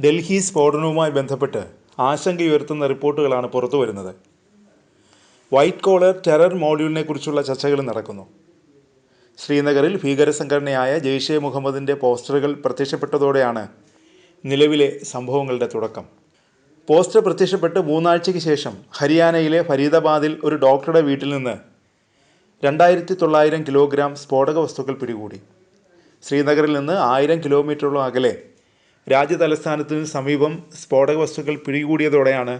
ഡൽഹി സ്ഫോടനവുമായി ബന്ധപ്പെട്ട് ആശങ്കയുയർത്തുന്ന റിപ്പോർട്ടുകളാണ് പുറത്തുവരുന്നത്. വൈറ്റ് കോളർ ടെറർ മോഡ്യൂളിനെക്കുറിച്ചുള്ള ചർച്ചകൾ നടക്കുന്നു. ശ്രീനഗറിൽ ഭീകരസംഘടനയായ ജെയ്ഷെ മുഹമ്മദിൻ്റെ പോസ്റ്ററുകൾ പ്രത്യക്ഷപ്പെട്ടതോടെയാണ് നിലവിലെ സംഭവങ്ങളുടെ തുടക്കം. പോസ്റ്റർ പ്രത്യക്ഷപ്പെട്ട് 3 ആഴ്ചയ്ക്ക് ശേഷം ഹരിയാനയിലെ ഫരീദാബാദിൽ ഒരു ഡോക്ടറുടെ വീട്ടിൽ നിന്ന് 2900 കിലോഗ്രാം സ്ഫോടക വസ്തുക്കൾ പിടികൂടി. ശ്രീനഗറിൽ നിന്ന് 1000 കിലോമീറ്ററോളം അകലെ രാജ്യതലസ്ഥാനത്തിന് സമീപം സ്ഫോടക വസ്തുക്കൾ പിടികൂടിയതോടെയാണ്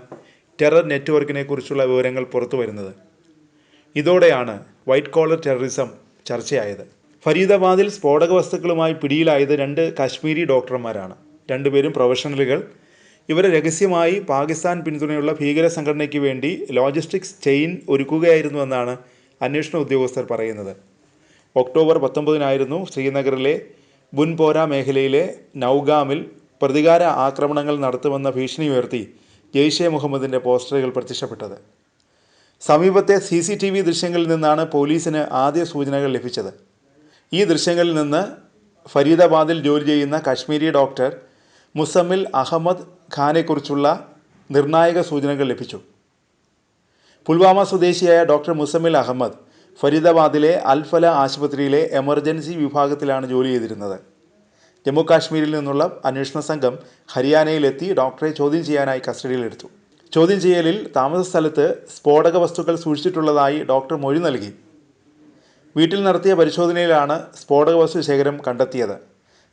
ടെറർ നെറ്റ്വർക്കിനെക്കുറിച്ചുള്ള വിവരങ്ങൾ പുറത്തുവരുന്നത്. ഇതോടെയാണ് വൈറ്റ് കോളർ ടെററിസം ചർച്ചയായത്. ഫരീദാബാദിൽ സ്ഫോടക വസ്തുക്കളുമായി പിടിയിലായത് 2 കാശ്മീരി ഡോക്ടർമാരാണ്. രണ്ടുപേരും പ്രൊഫഷണലുകൾ. ഇവരെ രഹസ്യമായി പാകിസ്ഥാൻ പിന്തുണയുള്ള ഭീകര സംഘടനയ്ക്ക് വേണ്ടി ലോജിസ്റ്റിക്സ് ചെയിൻ ഒരുക്കുകയായിരുന്നുവെന്നാണ് അന്വേഷണ ഉദ്യോഗസ്ഥർ പറയുന്നത്. ഒക്ടോബർ 19 ശ്രീനഗറിലെ ബുൻപോര മേഖലയിലെ നൗഗാമിൽ പ്രതികാര ആക്രമണങ്ങൾ നടത്തുമെന്ന ഭീഷണി ഉയർത്തി ജെയ്ഷെ മുഹമ്മദിൻ്റെ പോസ്റ്ററുകൾ പ്രത്യക്ഷപ്പെട്ടത്. സമീപത്തെ CCTV ദൃശ്യങ്ങളിൽ നിന്നാണ് പോലീസിന് ആദ്യ സൂചനകൾ ലഭിച്ചത്. ഈ ദൃശ്യങ്ങളിൽ നിന്ന് ഫരീദാബാദിൽ ജോലി ചെയ്യുന്ന കാശ്മീരി ഡോക്ടർ മുസമ്മിൽ അഹമ്മദ് ഖാനെക്കുറിച്ചുള്ള നിർണായക സൂചനകൾ ലഭിച്ചു. പുൽവാമ സ്വദേശിയായ ഡോക്ടർ മുസമ്മിൽ അഹമ്മദ് ഫരീദാബാദിലെ അൽഫല ആശുപത്രിയിലെ എമർജൻസി വിഭാഗത്തിലാണ് ജോലി ചെയ്തിരുന്നത്. ജമ്മു കാശ്മീരിൽ നിന്നുള്ള അന്വേഷണ സംഘം ഹരിയാനയിലെത്തി ഡോക്ടറെ ചോദ്യം ചെയ്യാനായി കസ്റ്റഡിയിലെടുത്തു. ചോദ്യം ചെയ്യലിൽ താമസ സ്ഥലത്ത് സ്ഫോടക വസ്തുക്കൾ സൂക്ഷിച്ചിട്ടുള്ളതായി ഡോക്ടർ മൊഴി നൽകി. വീട്ടിൽ നടത്തിയ പരിശോധനയിലാണ് സ്ഫോടക വസ്തു ശേഖരം കണ്ടെത്തിയത്.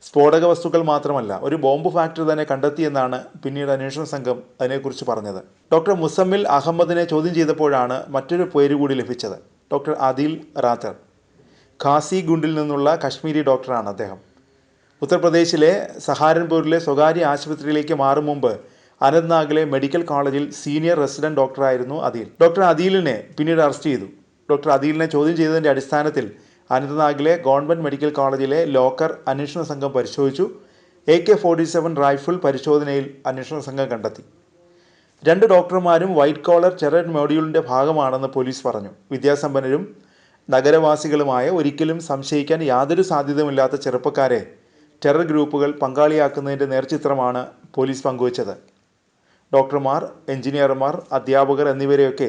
സ്ഫോടക വസ്തുക്കൾ മാത്രമല്ല, ഒരു ബോംബ് ഫാക്ടറി തന്നെ കണ്ടെത്തിയെന്നാണ് പിന്നീട് അന്വേഷണ സംഘം അതിനെക്കുറിച്ച് പറഞ്ഞത്. ഡോക്ടർ മുസമ്മിൽ അഹമ്മദിനെ ചോദ്യം ചെയ്തപ്പോഴാണ് മറ്റൊരു പേര് കൂടി ലഭിച്ചത്. ഡോക്ടർ ആദിൽ റാത്തർ. ഖാസി ഗുണ്ടിൽ നിന്നുള്ള കശ്മീരി ഡോക്ടറാണ് അദ്ദേഹം. ഉത്തർപ്രദേശിലെ സഹാരൻപൂരിലെ സ്വകാര്യ ആശുപത്രിയിലേക്ക് മാറും മുമ്പ് അനന്ത്നാഗിലെ മെഡിക്കൽ കോളേജിൽ സീനിയർ റെസിഡന്റ് ഡോക്ടറായിരുന്നു അദീൽ. ഡോക്ടർ അദീലിനെ പിന്നീട് അറസ്റ്റ് ചെയ്തു. ഡോക്ടർ അദീലിനെ ചോദ്യം ചെയ്തതിൻ്റെ അടിസ്ഥാനത്തിൽ അനന്ത്നാഗിലെ ഗവൺമെൻറ് മെഡിക്കൽ കോളേജിലെ ലോക്കർ അന്വേഷണ സംഘം പരിശോധിച്ചു. AK-47 റൈഫിൾ പരിശോധനയിൽ അന്വേഷണ സംഘം കണ്ടെത്തി. 2 ഡോക്ടർമാരും വൈറ്റ് കോളർ ടെറർ മോഡ്യൂളിൻ്റെ ഭാഗമാണെന്ന് പോലീസ് പറഞ്ഞു. വിദ്യാസമ്പന്നരും നഗരവാസികളുമായ, ഒരിക്കലും സംശയിക്കാൻ യാതൊരു സാധ്യതയുമില്ലാത്ത ചെറുപ്പക്കാരെ ടെറർ ഗ്രൂപ്പുകൾ പങ്കാളിയാക്കുന്നതിൻ്റെ നേർചിത്രമാണ് പോലീസ് പങ്കുവച്ചത്. ഡോക്ടർമാർ, എഞ്ചിനീയർമാർ, അധ്യാപകർ എന്നിവരെയൊക്കെ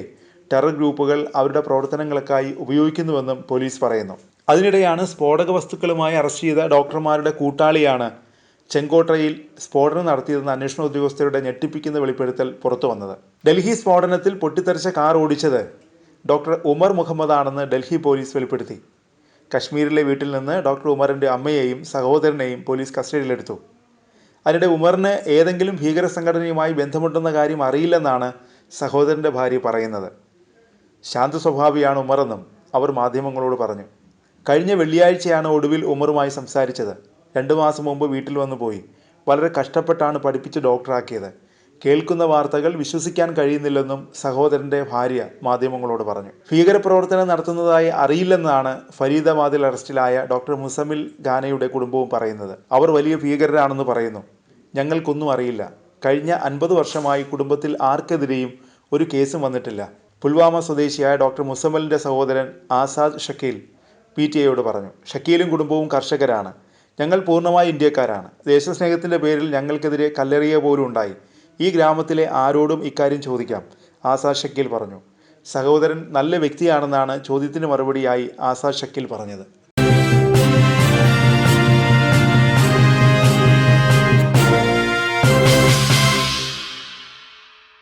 ടെറർ ഗ്രൂപ്പുകൾ അവരുടെ പ്രവർത്തനങ്ങൾക്കായി ഉപയോഗിക്കുന്നുവെന്നും പോലീസ് പറയുന്നു. അതിനിടെയാണ് സ്ഫോടക വസ്തുക്കളുമായി അറസ്റ്റ് ചെയ്ത ഡോക്ടർമാരുടെ കൂട്ടാളിയാണ് ചെങ്കോട്ടയിൽ സ്ഫോടനം നടത്തിയതെന്ന് അന്വേഷണ ഉദ്യോഗസ്ഥരുടെ ഞെട്ടിപ്പിക്കുന്ന വെളിപ്പെടുത്തൽ പുറത്തു വന്നത്. ഡൽഹി സ്ഫോടനത്തിൽ പൊട്ടിത്തെറിച്ച കാർ ഓടിച്ചത് ഡോക്ടർ ഉമർ മുഹമ്മദാണെന്ന് ഡൽഹി പോലീസ് വെളിപ്പെടുത്തി. കശ്മീരിലെ വീട്ടിൽ നിന്ന് ഡോക്ടർ ഉമറിൻ്റെ അമ്മയെയും സഹോദരനെയും പോലീസ് കസ്റ്റഡിയിലെടുത്തു. അതിനിടെ ഉമറിന് ഏതെങ്കിലും ഭീകര സംഘടനയുമായി ബന്ധമുണ്ടെന്ന കാര്യം അറിയില്ലെന്നാണ് സഹോദരൻ്റെ ഭാര്യ പറയുന്നത്. ശാന്ത സ്വഭാവിയാണ് ഉമറെന്നും അവർ മാധ്യമങ്ങളോട് പറഞ്ഞു. കഴിഞ്ഞ വെള്ളിയാഴ്ചയാണ് ഒടുവിൽ ഉമറുമായി സംസാരിച്ചത്. 2 മാസം മുമ്പ് വീട്ടിൽ വന്നു പോയി. വളരെ കഷ്ടപ്പെട്ടാണ് പഠിപ്പിച്ച് ഡോക്ടറാക്കിയത്. കേൾക്കുന്ന വാർത്തകൾ വിശ്വസിക്കാൻ കഴിയുന്നില്ലെന്നും സഹോദരൻ്റെ ഭാര്യ മാധ്യമങ്ങളോട് പറഞ്ഞു. ഭീകരപ്രവർത്തനം നടത്തുന്നതായി അറിയില്ലെന്നാണ് ഫരീദാബാദിൽ അറസ്റ്റിലായ ഡോക്ടർ മുസമ്മിൽ ഖാനയുടെ കുടുംബവും പറയുന്നത്. അവർ വലിയ ഭീകരരാണെന്ന് പറയുന്നു. ഞങ്ങൾക്കൊന്നും അറിയില്ല. കഴിഞ്ഞ 50 വർഷമായി കുടുംബത്തിൽ ആർക്കെതിരെയും ഒരു കേസും വന്നിട്ടില്ല. പുൽവാമ സ്വദേശിയായ ഡോക്ടർ മുസമ്മിലിൻ്റെ സഹോദരൻ ആസാദ് ഷക്കീൽ PTIയോട് പറഞ്ഞു. ഷക്കീലും കുടുംബവും കർഷകരാണ്. ഞങ്ങൾ പൂർണ്ണമായി ഇന്ത്യക്കാരാണ്. ദേശസ്നേഹത്തിൻ്റെ പേരിൽ ഞങ്ങൾക്കെതിരെ കല്ലെറിയ പോലും ഉണ്ടായി. ഈ ഗ്രാമത്തിലെ ആരോടും ഇക്കാര്യം ചോദിക്കാം, ആസാദ് ഷക്കീൽ പറഞ്ഞു. സഹോദരൻ നല്ല വ്യക്തിയാണെന്നാണ് ചോദ്യത്തിന് മറുപടിയായി ആസാദ് ഷക്കീൽ പറഞ്ഞത്.